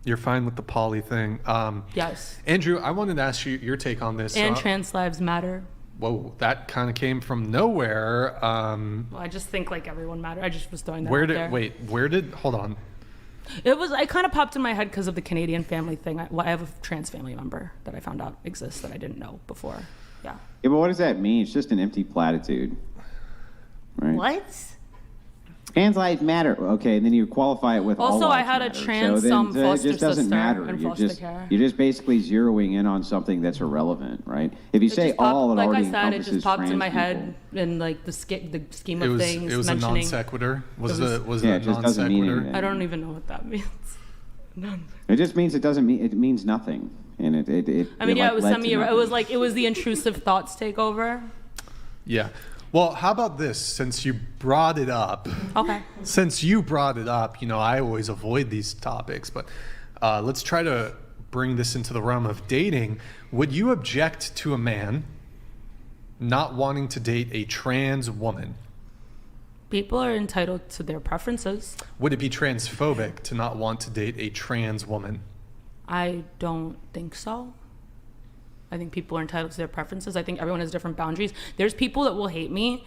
You're fine with the poly thing. Yes. Andrew, I wanted to ask you your take on this. And trans lives matter. Whoa, that kind of came from nowhere. Well, I just think like everyone matters. I just was throwing that out there. Hold on. It kind of popped in my head because of the Canadian family thing. I have a trans family member that I found out exists that I didn't know before. Yeah. Yeah, but what does that mean? It's just an empty platitude. Right? What? Trans lives matter. Okay, and then you qualify it with all Also, I lives had a matter. trans so then, foster it just doesn't sister matter. in You're foster just, care. you're just basically zeroing in on something that's irrelevant, right? If you say all, it like already I said, it encompasses just popped trans in my head people. in like the scheme of things. It was a non sequitur. Was it a just non doesn't mean sequitur? anything. I don't even know what that means. It just means it means nothing, and it. I mean, it yeah, like it was led to nothing. it was the intrusive thoughts take over. Yeah. Well, how about this? Since you brought it up. Okay. Since you brought it up, I always avoid these topics, but let's try to bring this into the realm of dating. Would you object to a man not wanting to date a trans woman? People are entitled to their preferences. Would it be transphobic to not want to date a trans woman? I don't think so. I think people are entitled to their preferences. I think everyone has different boundaries. There's people that will hate me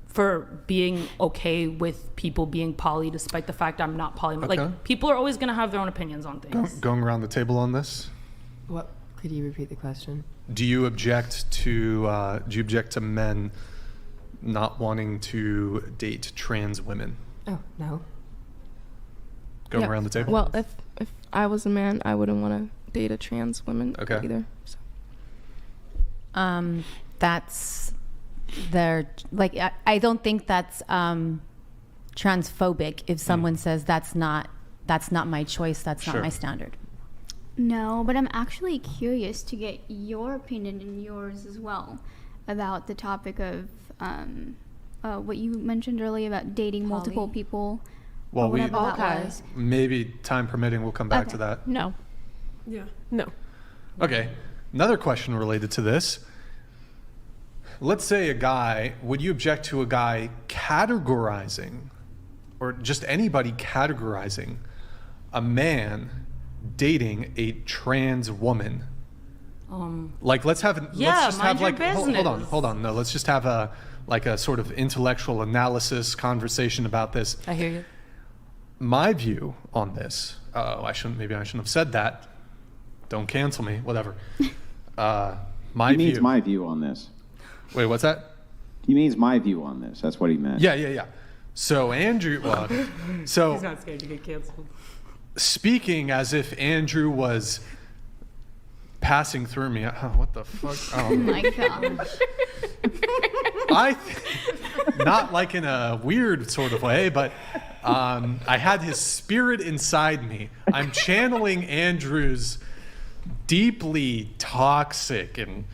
for being okay with people being poly despite the fact I'm not poly. Okay. Like, people are always going to have their own opinions on things. Going around the table on this? What? Could you repeat the question? Do you object to men not wanting to date trans women? Oh, no. Going around the table? Well, if I was a man, I wouldn't want to date a trans woman either. So. That's their, like, I don't think that's transphobic if someone says that's not my choice, that's not my standard. No, but I'm actually curious to get your opinion and yours as well about the topic of what you mentioned earlier about dating multiple people. Well, that was. Maybe time permitting, we'll come back to that. No. Yeah. No. Okay. Another question related to this. Let's say would you object to a guy categorizing, or just anybody categorizing, a man dating a trans woman? Like, let's just have like, hold on. No, let's just have a sort of intellectual analysis conversation about this. I hear you. My view on this, I shouldn't have said that. Don't cancel me, whatever. He means my view on this. Wait, what's that? He means my view on this. That's what he meant. Yeah. So Andrew, he's not scared to get canceled. Speaking as if Andrew was passing through me. What the fuck? Oh my gosh. Not like in a weird sort of way, but I had his spirit inside me. I'm channeling Andrew's deeply toxic and,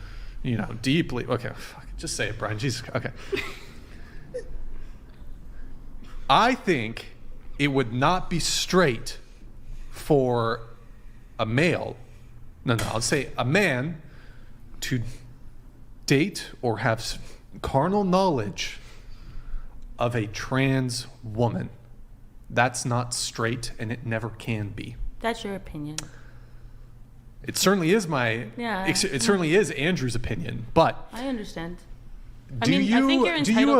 deeply, okay, just say it, Brian, Jesus, okay. I think it would not be straight for a male, I'll say a man to date or have carnal knowledge of a trans woman. That's not straight, and it never can be. That's your opinion. It certainly is it certainly is Andrew's opinion, but I understand. Do you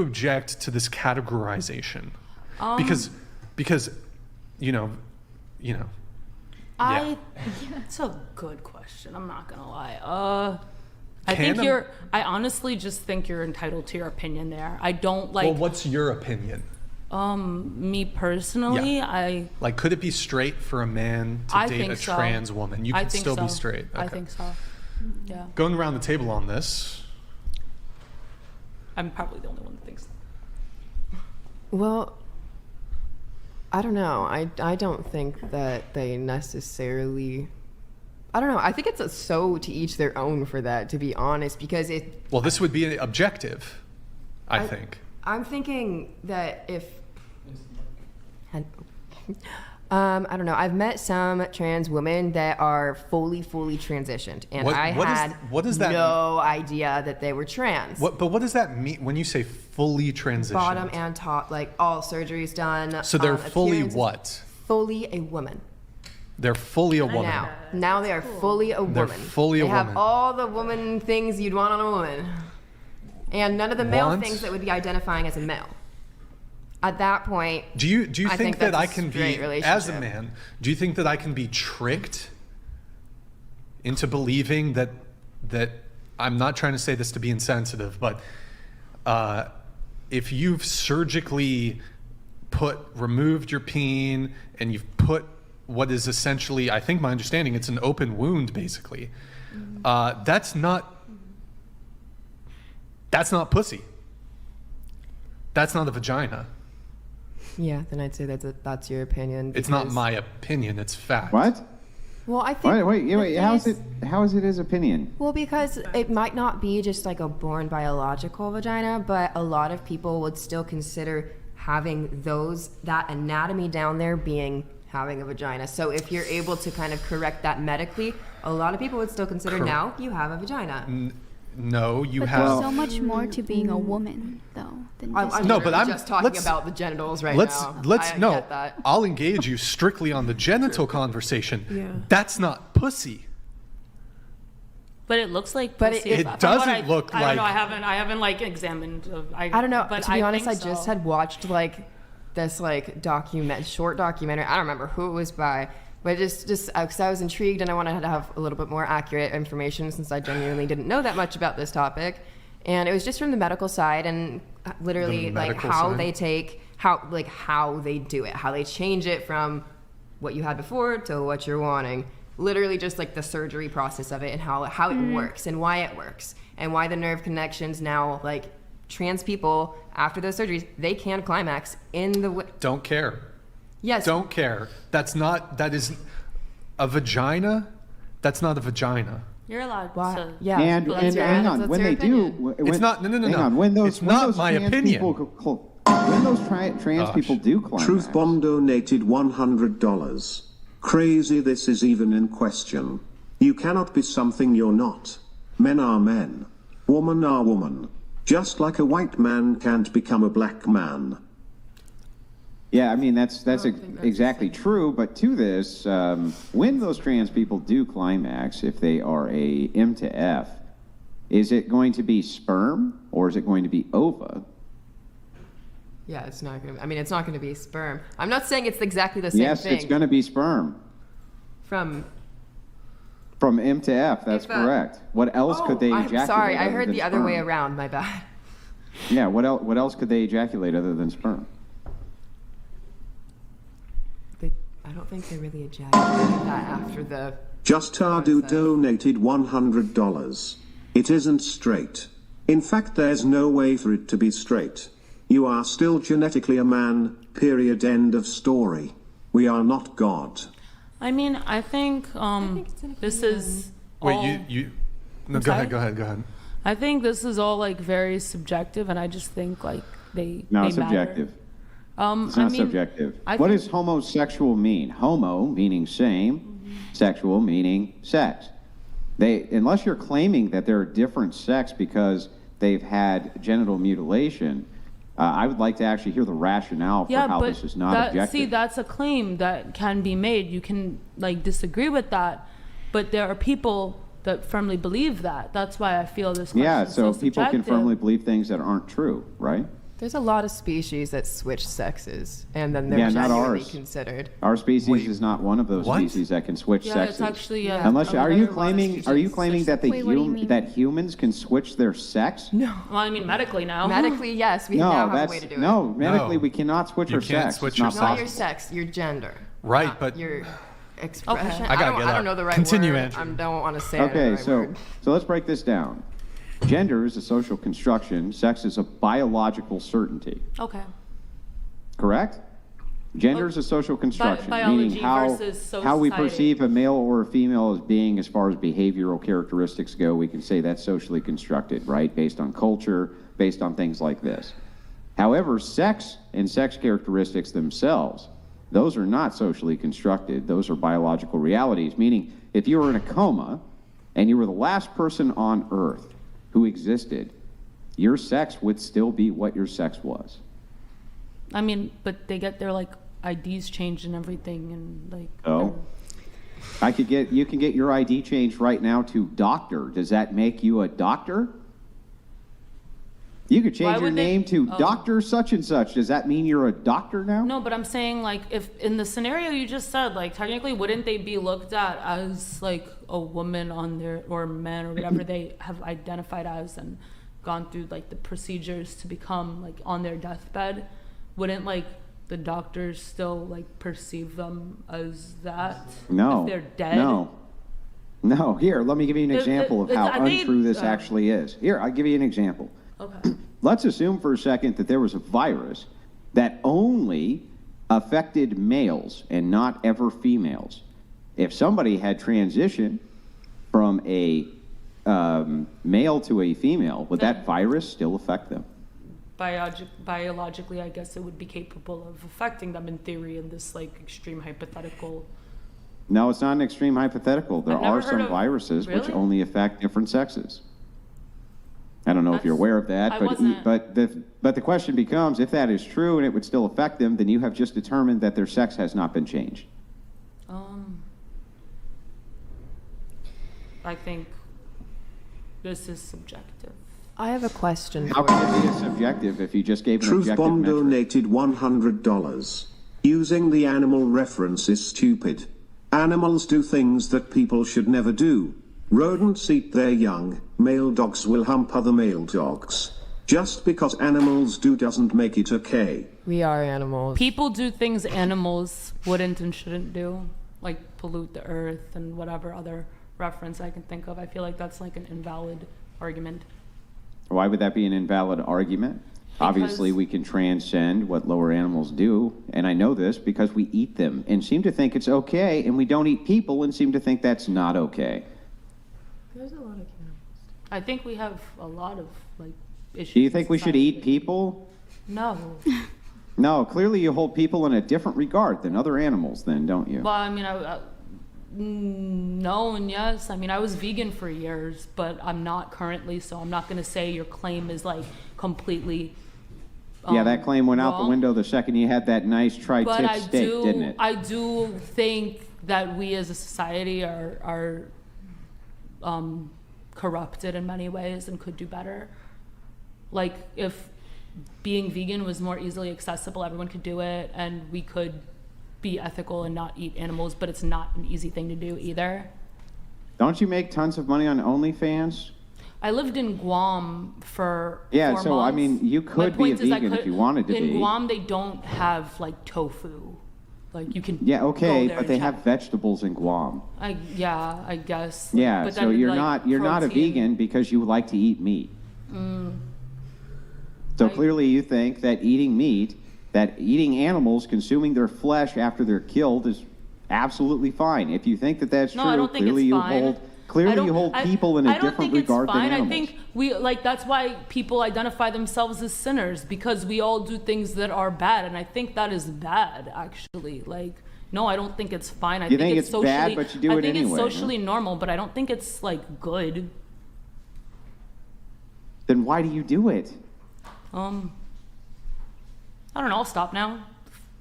object to this categorization? Because It's a good question. I'm not gonna lie. I honestly just think you're entitled to your opinion there. I don't like. Well, what's your opinion? Me personally, could it be straight for a man to date a trans woman? You could still be straight. Okay. I think so. Yeah. Going around the table on this. I'm probably the only one that thinks that. Well, I don't know. I don't think that they necessarily. I don't know. I think it's so to each their own for that, to be honest, because it. Well, this would be objective, I think. I'm thinking that if. I don't know. I've met some trans women that are fully transitioned, and what does that no idea that they were trans. But what does that mean when you say fully transitioned? Bottom and top, like all surgeries done. So they're fully what? Fully a woman. They're fully a woman. Now they are fully a woman. They're fully a They have woman. all the woman things you'd want on a woman. And none of the male Want? things that would be identifying as a male. At that point, Do you I think think that that's I a can straight be, relationship. as a man, do you think that I can be tricked into believing that I'm not trying to say this to be insensitive, but if you've surgically removed your peen and you've put what is essentially, I think my understanding, it's an open wound basically. That's not pussy. That's not a vagina. yeah, then I'd say that's your opinion. It's not because- my opinion, it's fact. What? Well, I think. Wait. How is it his opinion? Well, because it might not be just like a born biological vagina, but a lot of people would still consider having that anatomy down there being having a vagina. So if you're able to kind of correct that medically, a lot of people would still consider now you have a vagina. No, you But have. there's so much more to being a woman, though, than just I'm No, literally but I'm- just talking let's- about the genitals right let's now. I no. get that. I'll engage you strictly on the genital conversation. Yeah. That's not pussy. But it looks like But pussy. it From what doesn't look I don't know. like- I haven't like examined. I don't know. But To be honest, I think just so. had watched like this like short documentary. I don't remember who it was by, but just because I was intrigued and I wanted to have a little bit more accurate information since I genuinely didn't know that much about this topic. And it was just from the medical side and literally The like medical how side? they take how they do it, how they change it from what you had before to what you're wanting. Literally just like the surgery process of it and how it works and why it works and why the nerve connections now, like trans people after those surgeries, they can climax in the Don't care. yes. Don't care. That is a vagina. That's not a vagina. You're allowed Why? to. Yeah. And that's your- hang on, that's when your they opinion. do, It's not- no. Hang on, when those It's not those my trans opinion. people, when those trans people do climax, Truth Bomb donated $100. Crazy this is even in question. You cannot be something you're not. Men are men. Woman are woman. Just like a white man can't become a black man. Yeah, I mean that's exactly true. But to this, when those trans people do climax, if they are a M to F, is it going to be sperm or is it going to be ova? Yeah, it's not gonna. I mean, it's not gonna be sperm. I'm not saying it's exactly the same Yes, thing. it's going to be sperm From. from M to F. That's If, correct. What else could they I'm ejaculate? sorry, I other heard than the other way sperm? around. My bad. Yeah, what else could they ejaculate other than sperm? I don't think they really ejaculated that after the. Just Tardu donated $100. It isn't straight. In fact, there's no way for it to be straight. You are still genetically a man, period, end of story. We are not God. I mean, I think this is. Wait, all, you. No, I'm go sorry? ahead. Go ahead. I think this is all like very subjective, and I just think like they. No, they it's subjective. Matter. It's not subjective. I What think- does homosexual mean? Homo meaning same, sexual meaning sex. Unless you're claiming that they're a different sex because they've had genital mutilation, I would like to actually hear the rationale for how this is not objective. See, that's a claim that can be made. You can like disagree with that, but there are people that firmly believe that. That's why I feel this. Yeah, question's so people can subjective. firmly believe things that aren't true, right? There's a lot of species that switch sexes, and then they're Yeah, not genuinely ours. considered. Our species Wait, is not one of those what? species that can switch Yeah, sexes. it's actually. Unless are you claiming that Wait, what do you mean? that humans can switch their sex? No. Well, I mean, medically now. Medically, yes, we No, now have that's a way to do it. no. Medically, No. we cannot switch You our can't sex. switch It's your not sex. Not possible. your sex, your gender. Right, not but your expression. I gotta get I up. don't know the right Continue, word. Andrew. I don't want to say it. Okay, the right so word. let's break this down. Gender is a social construction. Sex is a biological certainty. Okay. Correct? Gender is a social construction, biology meaning how versus we society. perceive a male or a female as being as far as behavioral characteristics go. We can say that's socially constructed, right? Based on culture, based on things like this. However, sex and sex characteristics themselves, those are not socially constructed. Those are biological realities, meaning if you were in a coma and you were the last person on Earth who existed, your sex would still be what your sex was. I mean, but they get their like IDs changed and everything, and like. Oh. You can get your ID changed right now to doctor. Does that make you a doctor? You could change your name to Dr. Such and Such. Does that mean you're a doctor now? No, but I'm saying, like, if in the scenario you just said, like, technically, wouldn't they be looked at as, like, a woman on their, or man, or whatever they have identified as and gone through, like, the procedures to become, like, on their deathbed? Wouldn't, like, the doctors still, like, perceive them as that? No. If they're dead? No. Here, let me give you an example of how untrue this oh. actually is. Here, I'll give you an example. Okay. Let's assume for a second that there was a virus that only affected males and not ever females. If somebody had transitioned from a male to a female, would that virus still affect them? Biologically, I guess it would be capable of affecting them in theory in this, like, extreme hypothetical. No, it's not an extreme hypothetical. There are some viruses which Really? only affect different sexes. I don't know if you're aware of that, I but wasn't. but the question becomes, if that is true and it would still affect them, then you have just determined that their sex has not been changed. I think this is subjective. I have a question. How can it be subjective if you just gave an Truth objective Bomb metric? donated $100. Using the animal reference is stupid. Animals do things that people should never do. Rodents eat their young. Male dogs will hump other male dogs. Just because animals do doesn't make it okay. We are animals. People do things animals wouldn't and shouldn't do, like pollute the earth and whatever other reference I can think of. I feel like that's like an invalid argument. Why would that be an invalid argument? Obviously, we can transcend what lower animals do, and I know this because we eat them and seem to think it's okay, and we don't eat people and seem to think that's not okay. There's a lot of cannibals. I think we have a lot of, like, issues. Do you think in we should society. eat people? No. No, clearly you hold people in a different regard than other animals then, don't you? Well, I mean, no and yes. I mean, I was vegan for years, but I'm not currently, so I'm not going to say your claim is, like, completely Yeah, that claim went out the wrong. window the second you had that nice But tri-tip steak, didn't it? I do think that we as a society are corrupted in many ways and could do better. Like, if being vegan was more easily accessible, everyone could do it, and we could be ethical and not eat animals, but it's not an easy thing to do either. Don't you make tons of money on OnlyFans? I lived in Guam for 4 Yeah, months. so I mean, you My could be a point is I vegan if could- you wanted to in be. Guam, they don't have, like, tofu. Like, you can Yeah, go okay, there but and they check. have vegetables in Guam. I guess. Yeah, But so then, you're like, not a protein- vegan because you like to eat meat. So clearly you think that eating animals, consuming their flesh after they're killed is absolutely fine. If you think that that's No, true, I don't think clearly it's you fine. hold I don't- people in a I don't different think it's regard than fine. animals. I think that's why people identify themselves as sinners, because we all do things that are bad, and I think that is bad, actually. Like, no, I don't think it's fine. I You think it's socially, bad, but you do I it think anyway, it's huh? socially normal, but I don't think it's, like, good. Then why do you do it? I don't know. I'll stop now.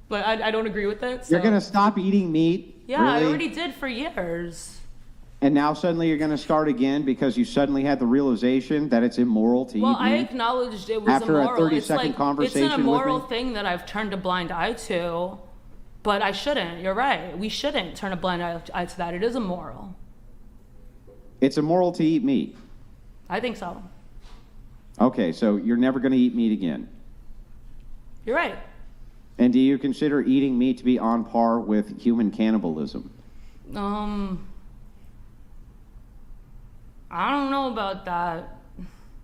But I don't agree with it. You're so- going to stop eating meat? Yeah, I Really? already did for years. And now suddenly you're going to start again because you suddenly had the realization that it's immoral to Well, eat I meat? acknowledged it was After a immoral. 30-second conversation it's with an immoral me? thing that I've turned a blind eye to, but I shouldn't. You're right. We shouldn't turn a blind eye to that. It is immoral. It's immoral to eat meat. I think so. Okay, so you're never going to eat meat again. You're right. And do you consider eating meat to be on par with human cannibalism? I don't know about that.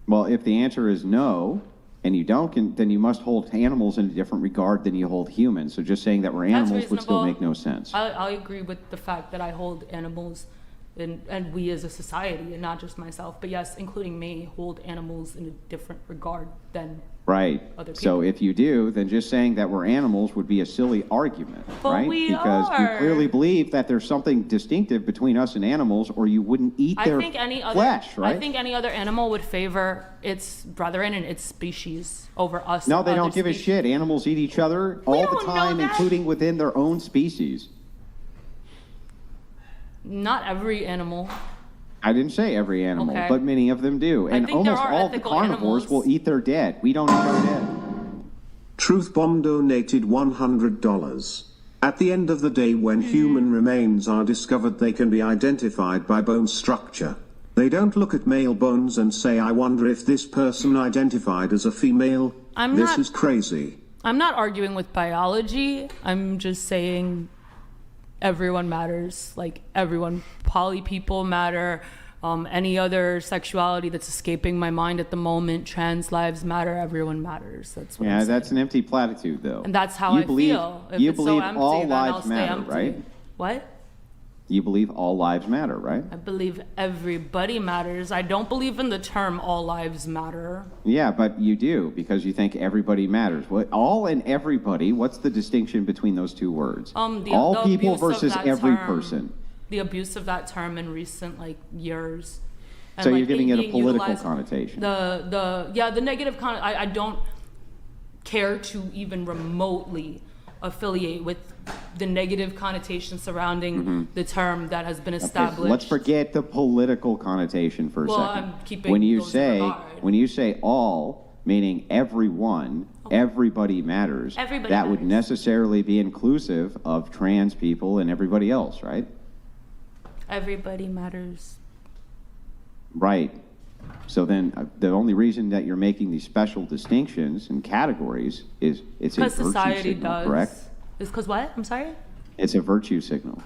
Well, if the answer is no, and you don't, then you must hold animals in a different regard than you hold humans. So just saying that we're That's animals would still reasonable. make no sense. I agree with the fact that I hold animals, and we as a society, and not just myself, but yes, including me, hold animals in a different regard than Right. other So people. if you do, then just saying that we're animals would be a silly argument, But right? we Because are. you clearly believe that there's something distinctive between us and animals, or you wouldn't eat I their think any other flesh, right? I think any other animal would favor its brethren and its species over us. No, and they other don't give a species. shit. Animals eat each other all the don't know time, that. including within their own species. Not every animal. I didn't say every animal, Okay. but many of them do. And think there almost are all the ethical carnivores animals. will eat their dead. We don't eat our dead. Truth Bomb donated $100. At the end of the day, when human remains are discovered, they can be identified by bone structure. They don't look at male bones and say, I wonder if this person identified as a female. This is crazy. I'm not arguing with biology. I'm just saying everyone matters. Like everyone, poly people matter. Any other sexuality that's escaping my mind at the moment, trans lives matter. Everyone matters. That's what I'm saying. That's an empty platitude, though. And that's how I feel. If you it's so believe empty, all then I'll lives stay matter, empty. right? What? You believe all lives matter, right? I believe everybody matters. I don't believe in the term all lives matter. Yeah, but you do, because you think everybody matters. What, all and everybody, what's the distinction between those two words? All the people abuse of versus that every term. person. The abuse of that term in recent years. And, So you're giving it a being political utilized- connotation. The negative I don't care to even remotely affiliate with the negative connotation surrounding the term that has been established. Okay, let's forget the political connotation for a Well, second. I'm keeping when you those in say regard. when you say all, meaning everyone, everybody matters. Everybody that would matters. necessarily be inclusive of trans people and everybody else, right? Everybody matters. Right. So then the only reason that you're making these special distinctions and categories is it's a Because virtue society signal, does. correct? It's because what? I'm sorry? It's a virtue signal.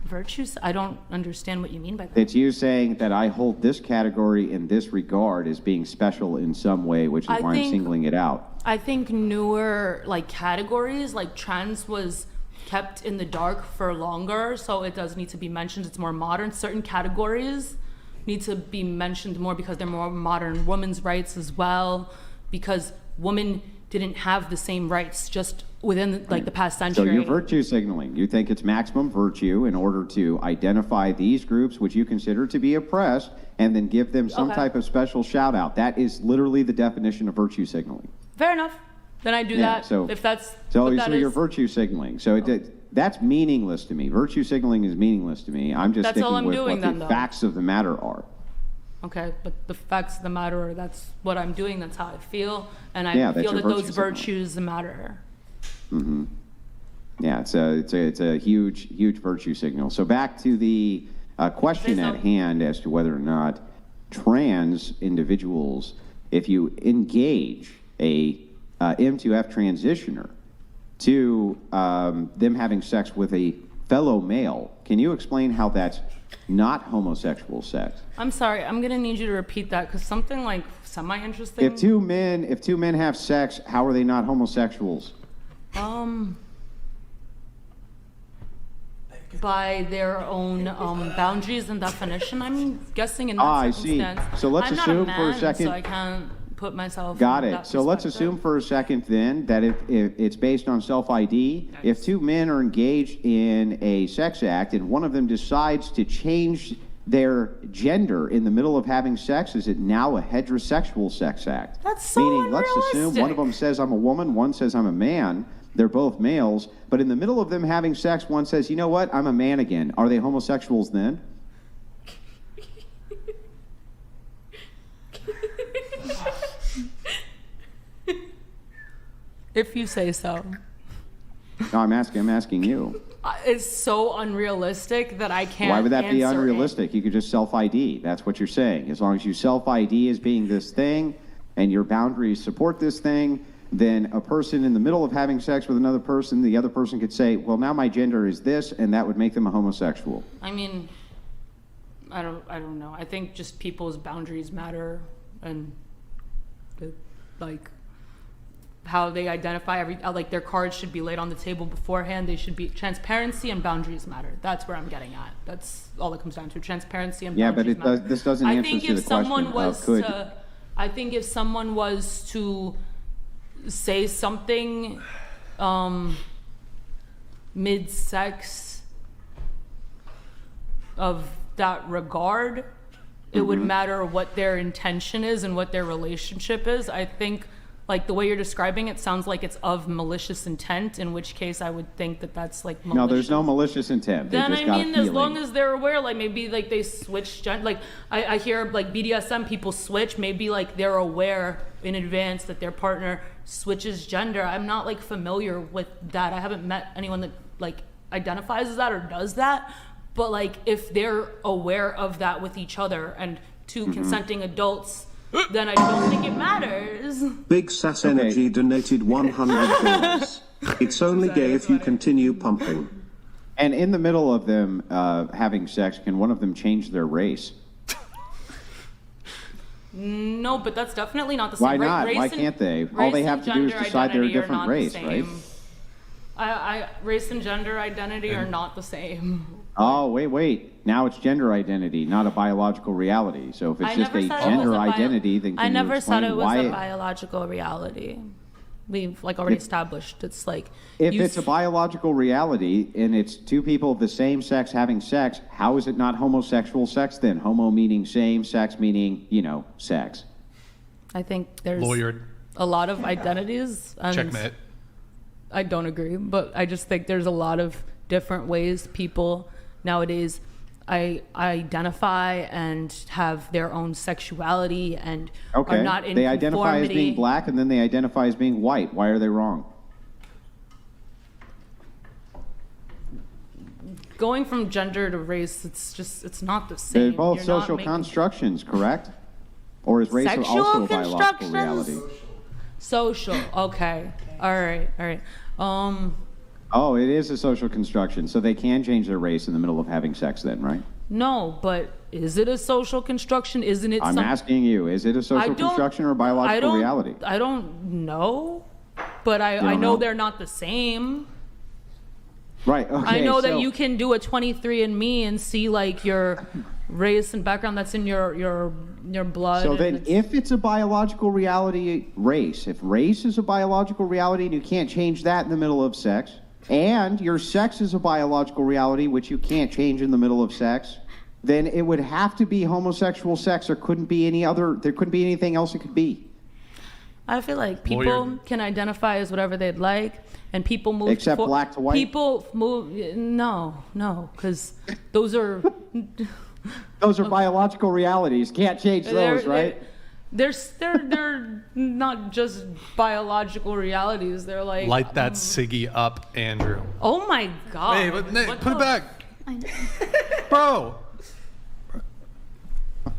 Virtues? I don't understand what you mean by that. It's you saying that I hold this category in this regard as being special in some way, which is I why I'm think- singling it out. I think newer categories like trans was kept in the dark for longer, so it does need to be mentioned. It's more modern. Certain categories need to be mentioned more because they're more modern. Women's rights as well, because women didn't have the same rights just within the past So century. you're virtue signaling. You think it's maximum virtue in order to identify these groups which you consider to be oppressed and then give them some Okay. type of special shout out. That is literally the definition of virtue signaling. Fair enough. Then I do Yeah, that. so- If that's So, what that you're is. virtue signaling. So that's meaningless to me. Virtue signaling is meaningless to me. I'm just That's sticking all I'm with doing what then, the though. facts of the matter are. Okay, but the facts of the matter are that's what I'm doing. That's how I feel, and I Yeah, that's feel your that those virtue signal. virtues matter. Yeah, it's a huge virtue signal. So back to the question at hand as to whether or not trans individuals, if you engage a M2F transitioner to them having sex with a fellow male, can you explain how that's not homosexual sex? I'm sorry. I'm gonna need you to repeat that because something semi-interesting. If two men have sex, how are they not homosexuals? By their own boundaries and definition, I'm guessing in that I see. circumstance. So let's I'm assume not a for a man, second- so I can't put myself. Got in it. that So let's perspective. assume for a second then that if it's based on self-ID, if two men are engaged in a sex act and one of them decides to change their gender in the middle of having sex, is it now a heterosexual sex act? That's so Meaning, let's assume one of unrealistic. them says I'm a woman, one says I'm a man. They're both males, but in the middle of them having sex, one says, you know what, I'm a man again. Are they homosexuals then? If you say so. No, I'm asking you. It's so unrealistic that I can't. Why would that be answer it. unrealistic? You could just self-ID. That's what you're saying. As long as you self-ID as being this thing and your boundaries support this thing, then a person in the middle of having sex with another person, the other person could say, well, now my gender is this, and that would make them a homosexual. I mean, I don't know. I think just people's boundaries matter, and how they identify their cards should be laid on the table beforehand. They should be transparency and boundaries matter. That's where I'm getting at. That's all it comes down to. Transparency and Yeah, but boundaries matter. this doesn't I answer think to if the someone question was of could. I think if someone was to say something mid-sex of that regard, it would matter what their intention is and what their relationship is. I think like the way you're describing it sounds like it's of malicious intent, in which case I would think that that's like malicious. No, there's no malicious intent. They Then just I got a mean, as feeling. long as they're aware, like maybe like they switch like I hear like BDSM people switch, maybe like they're aware in advance that their partner switches gender. I'm not like familiar with that. I haven't met anyone that like identifies as that or does that, but like if they're aware of that with each other and two consenting adults, then I don't think it matters. Big Sass Energy donated $100. It's only gay if you continue pumping. And in the middle of them having sex, can one of them change their race? No, but that's definitely not the same. Why not? Race Why and- can't they? All race they and have to do is gender decide they're a identity are different not the race, right? same. Race and gender identity are not the same. Oh, wait. Now it's gender identity, not a biological reality. So if it's I just never a said it was gender a identity, then can I you never said explain it was why a biological reality. We've like already established it's like If it's a biological reality and it's two people of the same sex having sex, how is it not homosexual sex then? Homo meaning same, sex meaning, sex. I think there's Lawyered. a lot of identities. And Checkmate. I don't agree, but I just think there's a lot of different ways people nowadays identify and have their own sexuality and Okay. are not in They identify as being conformity. black and then they identify as being white. Why are they wrong? Going from gender to race, it's not the same. They're both You're not social making- constructions, correct? Or is race Sexual also a biological reality? constructions? Social. Okay. All right. Oh, it is a social construction. So they can change their race in the middle of having sex then, right? No, but is it a social construction? Isn't it? I'm asking you, is it a I social don't- construction or a biological reality? I don't know, but I don't know know? they're not the same. Right, okay. I know that so- you can do a 23andMe and see like your race and background that's in your blood. So and then it's- if it's a biological reality, if race is a biological reality and you can't change that in the middle of sex, and your sex is a biological reality which you can't change in the middle of sex, then it would have to be homosexual sex. There couldn't be anything else it could be. I feel like people Lawyer. can identify as whatever they'd like, and people move Except black to white? People move no, because those are Those are biological realities. Can't change those, right? They're not just biological realities. They're like Light that ciggy up, Andrew. oh my god. Hey, but Nick, What put it the- back. I know. Bro,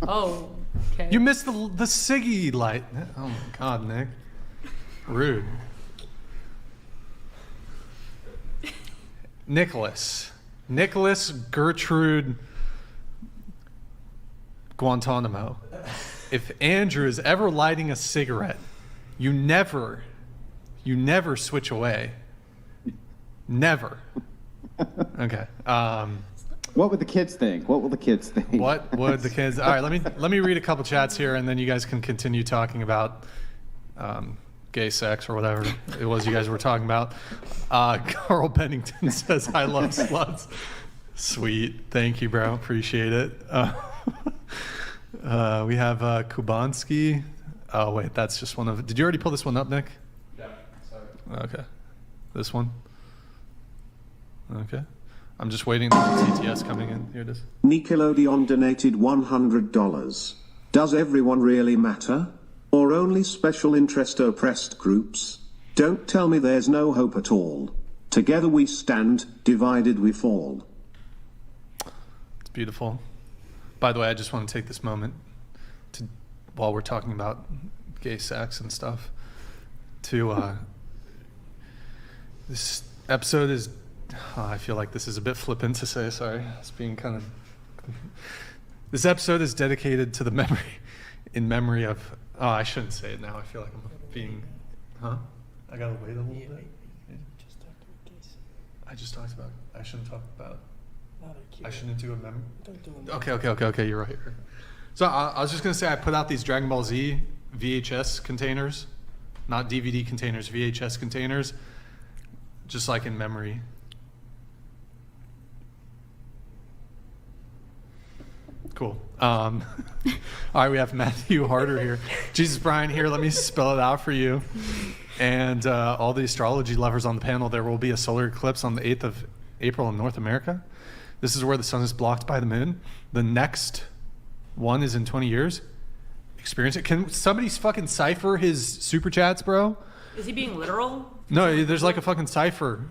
Oh, okay. you missed the ciggy light. Oh my God, Nick. Rude. Nicholas Gertrude Guantanamo. If Andrew is ever lighting a cigarette, you never switch away. Never. Okay. What would the kids think? What will the kids think? What would the kids? All right, let me read a couple chats here, and then you guys can continue talking about gay sex or whatever it was you guys were talking about. Carl Bennington says, "I love sluts." Sweet, thank you, bro. Appreciate it. We have Kubanski. Oh wait, that's just one of. Did you already pull this one up, Nick? Yeah, sorry. Okay, this one. Okay. I'm just waiting for the TTS coming in. Here it is. Nickelodeon donated $100. Does everyone really matter? Or only special interest oppressed groups? Don't tell me there's no hope at all. Together we stand, divided we fall. It's beautiful. By the way, I just want to take this moment to, while we're talking about gay sex and stuff, to this episode is. I feel like this is a bit flippant to say. Sorry, it's being kind of. This episode is dedicated to the memory of. Oh, I shouldn't say it now. I feel like I'm being. Huh? I gotta wait a little bit. I just talked about. I shouldn't talk about. I shouldn't do a memory. Okay. You're right. So I was just gonna say I put out these Dragon Ball Z VHS containers, not DVD containers, VHS containers, just like in memory. Cool. All right, we have Matthew Harder here. Jesus Brian here, let me spell it out for you. And all the astrology lovers on the panel, there will be a solar eclipse on the 8th of April in North America. This is where the sun is blocked by the moon. The next one is in 20 years. Experience it. Can somebody fucking cipher his super chats, bro? Is he being literal? No, there's like a fucking cipher.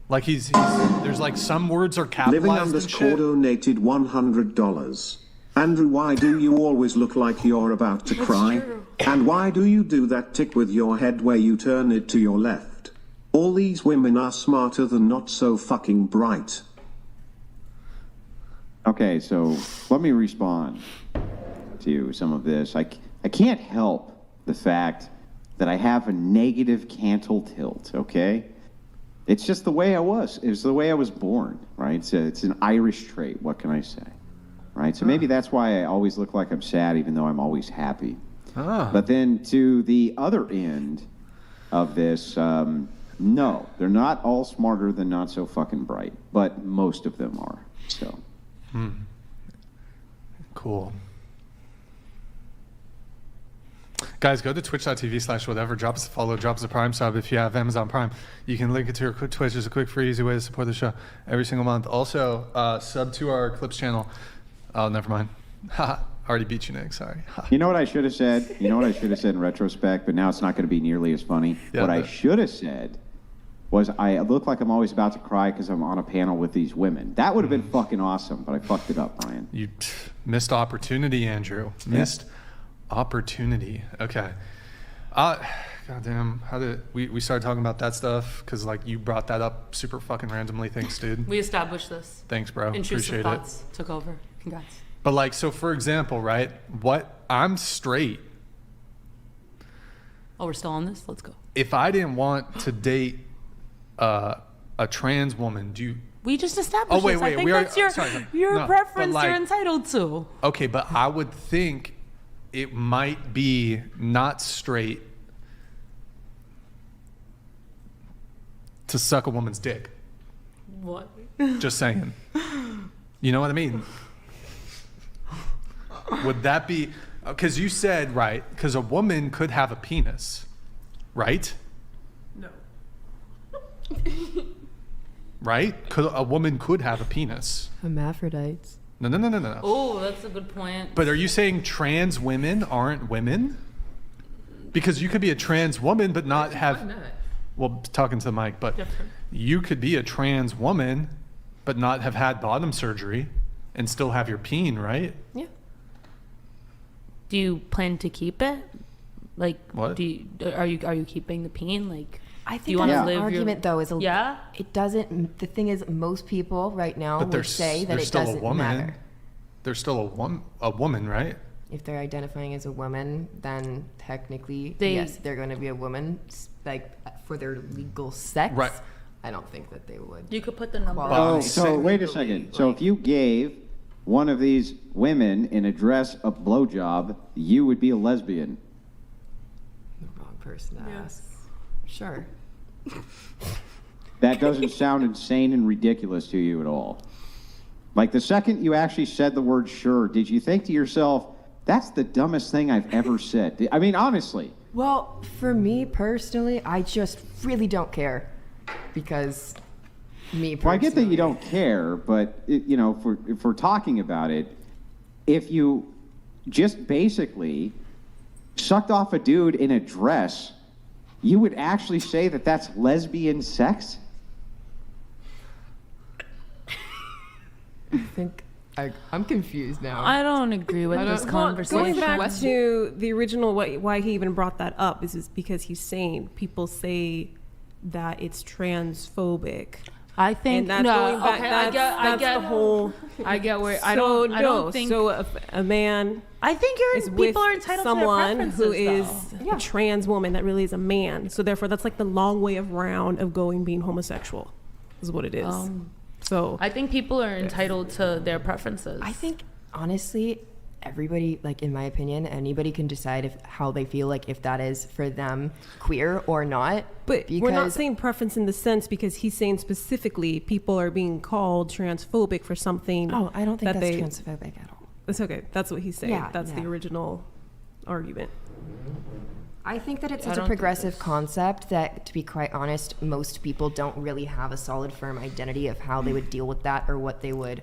Like he's there's like some words are capitalized Living and underscore shit. donated $100. Andrew, why do you always look like you're about to cry? And why do you do that tick with your head where you turn it to your left? All these women are smarter than not so fucking bright. Okay, so let me respond to some of this. I can't help the fact that I have a negative cantal tilt, okay? It's just the way I was. It's the way I was born, right? It's an Irish trait. What can I say? Right? So maybe that's why I always look like I'm sad, even though I'm always happy. But then to the other end of this, no, they're not all smarter than not so fucking bright, but most of them are. So. Cool. Guys, go to twitch.tv/whatever. Drop us a follow, drop us a Prime sub. If you have Amazon Prime, you can link it to your Twitch. It's a quick, free, easy way to support the show every single month. Also, sub to our Clips channel. Oh, never mind. Already beat you, Nick. Sorry. You know what I should have said? You know what I should have said in retrospect, but now it's not going to be nearly as funny. Yeah, what I should have said was I look like I'm always about to cry because I'm on a panel with these women. That would have been fucking awesome, but I fucked it up, Brian. You missed opportunity, Andrew. Missed opportunity. Okay. Goddamn. How did we started talking about that stuff? Because like you brought that up super fucking randomly. Thanks, dude. We established this. Thanks, bro. Intrusive Appreciate thoughts it. took over. Congrats. But like, so for example, right? I'm straight. Oh, we're still on this? Let's go. If I didn't want to date a trans woman, We just established this. I think that's your preference you're entitled to. Okay, but I would think it might be not straight to suck a woman's dick. What? Just saying. You know what I mean? Would that be... Because you said, right, because a woman could have a penis, right? No. Right? A woman could have a penis. Hermaphrodites. No. Oh, that's a good point. But are you saying trans women aren't women? Because you could be a trans woman but not have... Well, talking to the mic, but Different. you could be a trans woman but not have had bottom surgery and still have your peen, right? Yeah. Do you plan to keep it? Like, What? Are you keeping the peen? Like, I do think you that want to the live argument though is Yeah? it doesn't. The thing is, most people right now But would say that there's it still doesn't a woman. matter. There's still a woman, right? If they're identifying as a woman, then technically, They- yes, they're going to be a woman. Like for their legal sex, Right. I don't think that they would. You could put the number. Well, Oh, so wait a second. So if you gave one of these women in a dress a blowjob, you would be a lesbian. The wrong person to ask. Sure. That doesn't sound insane and ridiculous to you at all. Like the second you actually said the word sure, did you think to yourself, that's the dumbest thing I've ever said? I mean, honestly. Well, for me personally, I just really don't care because me personally. Well, I get that you don't care, but you know, if we're talking about it, if you just basically sucked off a dude in a dress, you would actually say that that's lesbian sex? I think I'm confused now. I don't agree with this conversation. Going back to the original, why he even brought that up is because he's saying people say that it's transphobic. I think And that's going back, that's the whole. I get where So, I don't think. So if a man I think is people with are entitled someone to their who is preferences, a trans woman that really is a man, so therefore that's like the long way around of being homosexual, is what it is. So I think people are entitled to their preferences. I think honestly, everybody, like in my opinion, anybody can decide how they feel, like if that is for them queer or not. But we're not saying preference in the sense, because he's saying specifically people are being called transphobic for something. Oh, I don't think that's transphobic at all. It's okay. That's what he's saying. Yeah, that's the original argument. I think that it's such a progressive concept that, to be quite honest, most people don't really have a solid, firm identity of how they would deal with that or what they would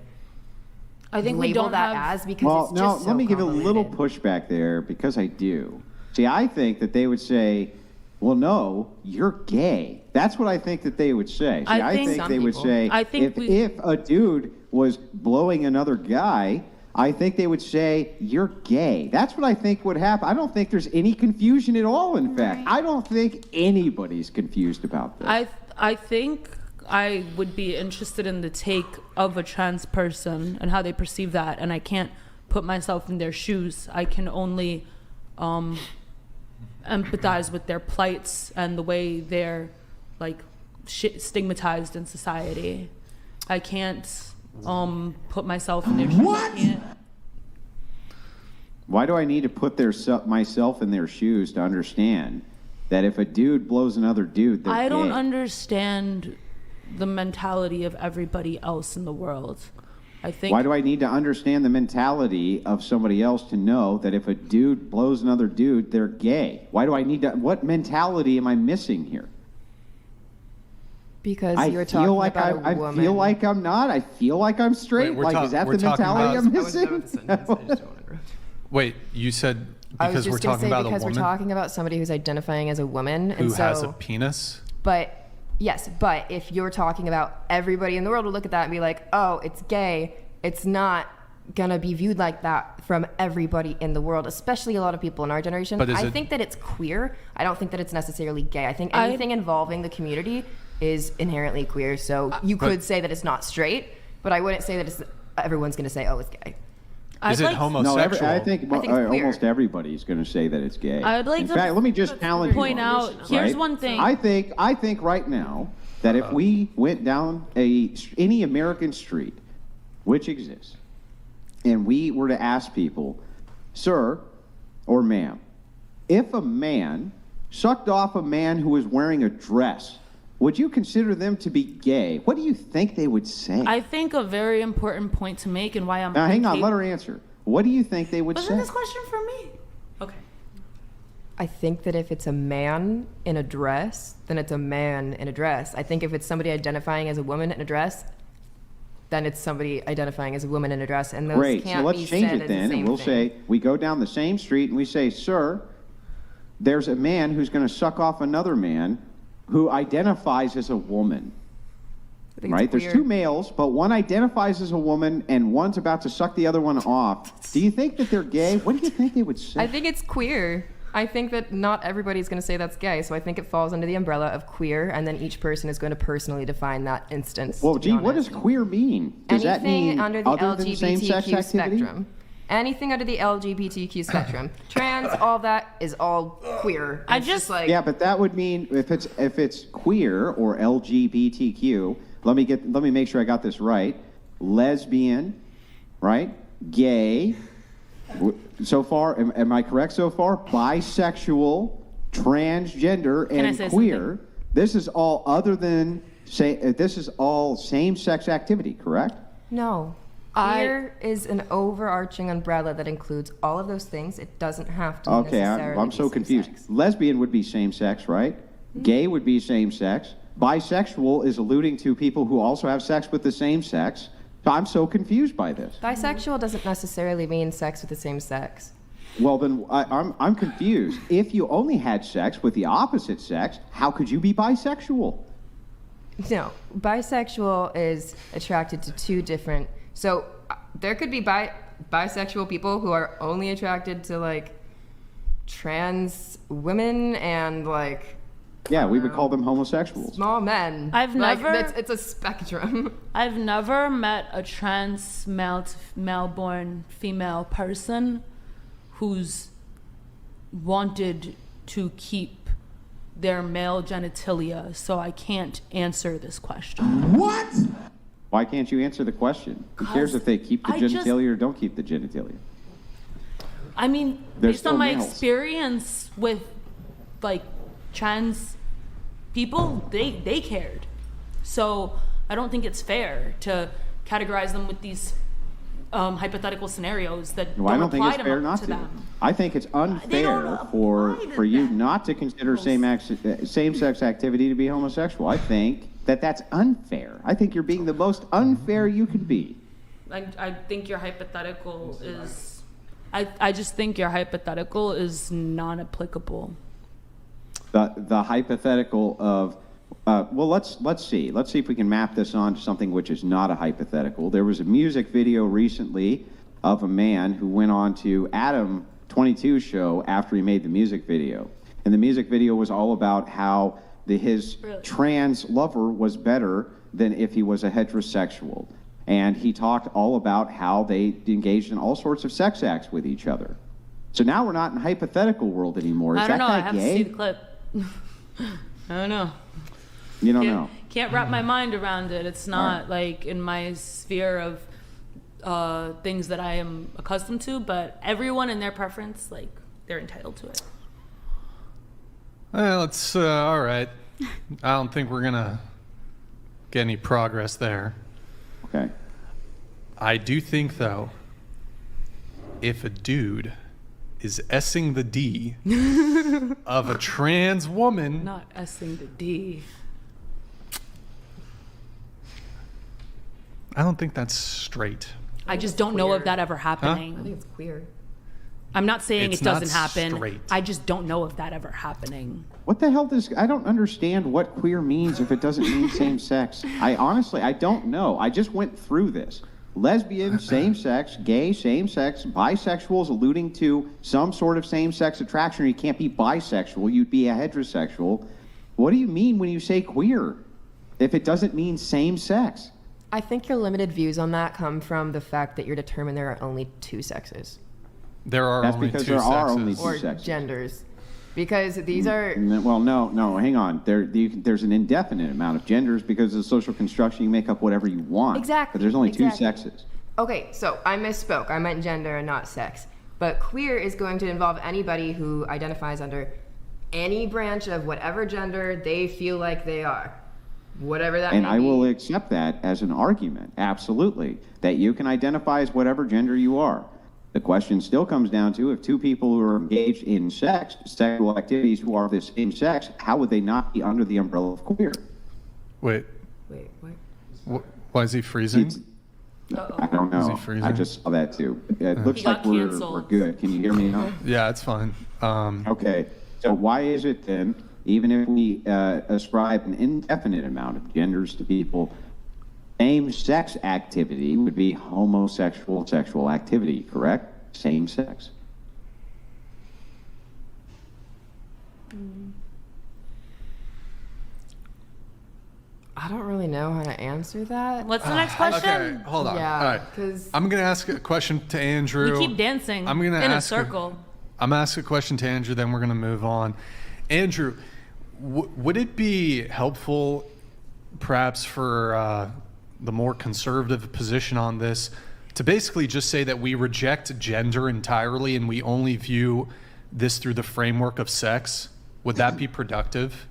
I think label we don't that have, as, because it's just so let me give a little convoluted. pushback there, because I do. See, I think that they would say, well, no, you're gay. That's what I think that they would say. See, I think they would people- say, I think if a dude was blowing another guy, I think they would say, you're gay. That's what I think would happen. I don't think there's any confusion at all, in fact. I don't think anybody's confused about this. I think I would be interested in the take of a trans person and how they perceive that, and I can't put myself in their shoes. I can only empathize with their plights and the way they're like stigmatized in society. I can't put myself in their shoes. What? Why do I need to put myself in their shoes to understand that if a dude blows another dude, they're I don't gay? understand the mentality of everybody else in the world. I think. Why do I need to understand the mentality of somebody else to know that if a dude blows another dude, they're gay? Why do I need to? What mentality am I missing here? Because I you're feel talking like about a woman. I feel like I'm not. I feel like I'm straight. Wait, like, is that we're the talking mentality about- I'm I was done with the missing? sentence. I just don't want to interrupt. Wait, you said I was because just we're gonna talking say about a because woman we're talking about somebody who's identifying as a woman, who and so, has a penis? But yes, but if you're talking about everybody in the world will look at that and be like, oh, it's gay, it's not gonna be viewed like that from everybody in the world, especially a lot of people in our generation. But I think that it's queer. I don't think that it's necessarily gay. I think anything involving the community is inherently queer. So you could say that it's not straight, but I wouldn't say that it's everyone's gonna say, oh, it's gay. Is it No, homosexual? I think it's queer. almost everybody's going to say that it's gay. I'd like in to fact, let me just challenge point you on out, this, here's right? one thing. I think right now that if we went down any American street, which exists, and we were to ask people, sir or ma'am, if a man sucked off a man who was wearing a dress, would you consider them to be gay? What do you think they would say? I think a very important point to make, and why I'm Now, hang on, thinking- let her answer. What do you think they would Wasn't say? this question for me? Okay. I think that if it's a man in a dress, then it's a man in a dress. I think if it's somebody identifying as a woman in a dress, then it's somebody identifying as a woman in a dress, and those Great, can't so let's be change said it as the then, same and we'll thing. say, we go down the same street and we say, sir, there's a man who's going to suck off another man who identifies as a woman. I think it's Right? There's queer. two males, but one identifies as a woman and one's about to suck the other one off. Do you think that they're gay? What do you think they would say? I think it's queer. I think that not everybody's going to say that's gay, so I think it falls under the umbrella of queer, and then each person is going to personally define that instance. Well, to be gee, what honest. does queer mean? Does that Anything mean under the other than same-sex LGBTQ activity? spectrum. Anything under the LGBTQ spectrum. Trans, all that is all queer. I It's just- like, Yeah, but that would mean if it's queer or LGBTQ. Let me make sure I got this right. Lesbian, right? Gay. So far, am I correct so far? Bisexual, transgender, Can I and say queer. something? This is all this is all same-sex activity, correct? no. Queer is an overarching umbrella that includes all of those things. It doesn't have to Okay, necessarily I'm be so confused. same-sex. Lesbian would be same-sex, right? Gay would be same-sex. Bisexual is alluding to people who also have sex with the same sex. So I'm so confused by this. Bisexual doesn't necessarily mean sex with the same sex. Well, then I'm confused. If you only had sex with the opposite sex, how could you be bisexual? No, bisexual is attracted to two different. So there could be bisexual people who are only attracted to like trans women and like Yeah, we would call them homosexuals. small men. I've Like, never- it's a spectrum. I've never met a trans male-born female person who's wanted to keep their male genitalia, so I can't answer this question. Why can't you answer the question? Who cares if they keep the I just- genitalia or don't keep the genitalia? I mean, They're based on still my males. experience with like trans people, they cared. So I don't think it's fair to categorize them with these hypothetical scenarios that Well, I don't don't think apply it's fair to not to. them. I think it's unfair for you not to consider same-sex activity to be homosexual. I think that's unfair. I think you're being the most unfair you could be. I think your hypothetical is. I just think your hypothetical is non-applicable. The hypothetical of well, let's see if we can map this on to something which is not a hypothetical. There was a music video recently of a man who went on to Adam 22's show after he made the music video, and the music video was all about how his trans lover was better than if he was a heterosexual, and he talked all about how they engaged in all sorts of sex acts with each other. So now we're not in hypothetical world anymore. Is I don't know. that I guy have gay? to see the clip. I don't know. You don't know. Can't wrap my mind around it. It's not like in my sphere of things that I am accustomed to. But everyone in their preference, like they're entitled to it. Well, it's all right. I don't think we're gonna get any progress there. Okay. I do think, though, if a dude is S-ing the D of a trans woman, Not S-ing the D. I don't think that's straight. I just don't know of that ever I happening. think it's queer. I'm not saying It's it doesn't not happen. straight. I just don't know of that ever happening. What the hell I don't understand what queer means if it doesn't mean same sex. I don't know. I just went through this. Lesbian, same sex, gay, same sex, bisexuals alluding to some sort of same sex attraction. You can't be bisexual, you'd be a heterosexual. What do you mean when you say queer if it doesn't mean same sex? I think your limited views on that come from the fact that you're determined there are only two sexes There are That's only because two there sexes. are only two or sexes. genders, because these are. Well, no, hang on. There's an indefinite amount of genders because of the social construction. You make up whatever you want. Exactly, But there's only two exactly. sexes. Okay, so I misspoke. I meant gender and not sex. But queer is going to involve anybody who identifies under any branch of whatever gender they feel like they are. Whatever that And may I be. will accept that as an argument, absolutely, that you can identify as whatever gender you are. The question still comes down to if two people who are engaged in sexual activities who are the same sex, how would they not be under the umbrella of queer? Wait, Wait, what? why is he freezing? I don't Is he know. freezing? I just saw that too. It looks He like got we're canceled. good. Can you hear me now? Yeah, it's fine. Okay, so why is it then, even if we ascribe an indefinite amount of genders to people, same-sex activity would be homosexual sexual activity, correct? Same sex. I don't really know how to answer that. What's the next question? Okay, hold on. Yeah, All right. 'cause- I'm going to ask a question to Andrew. We keep dancing I'm gonna in a ask circle. I'm going to ask a question to Andrew, then we're going to move on. Andrew, would it be helpful, perhaps, for the more conservative position on this, to basically just say that we reject gender entirely and we only view this through the framework of sex? Would that be productive?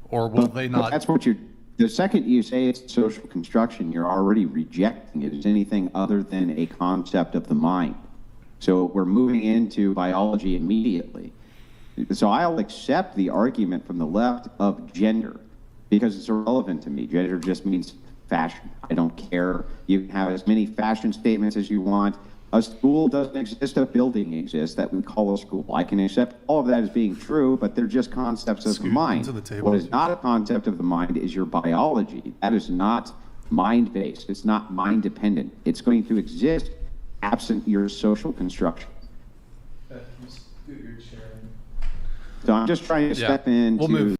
Or will they But not? that's what the second you say it's social construction, you're already rejecting it as anything other than a concept of the mind. So we're moving into biology immediately. So I'll accept the argument from the left of gender because it's irrelevant to me. Gender just means fashion. I don't care. You can have as many fashion statements as you want. A school doesn't exist, a building exists that we call a school. I can accept all of that as being true, but they're just concepts of the Scoot mind. into the table. What is not a concept of the mind is your biology. That is not mind-based. It's not mind-dependent. It's going to exist absent your social construction. So I'm just trying to step into We'll move.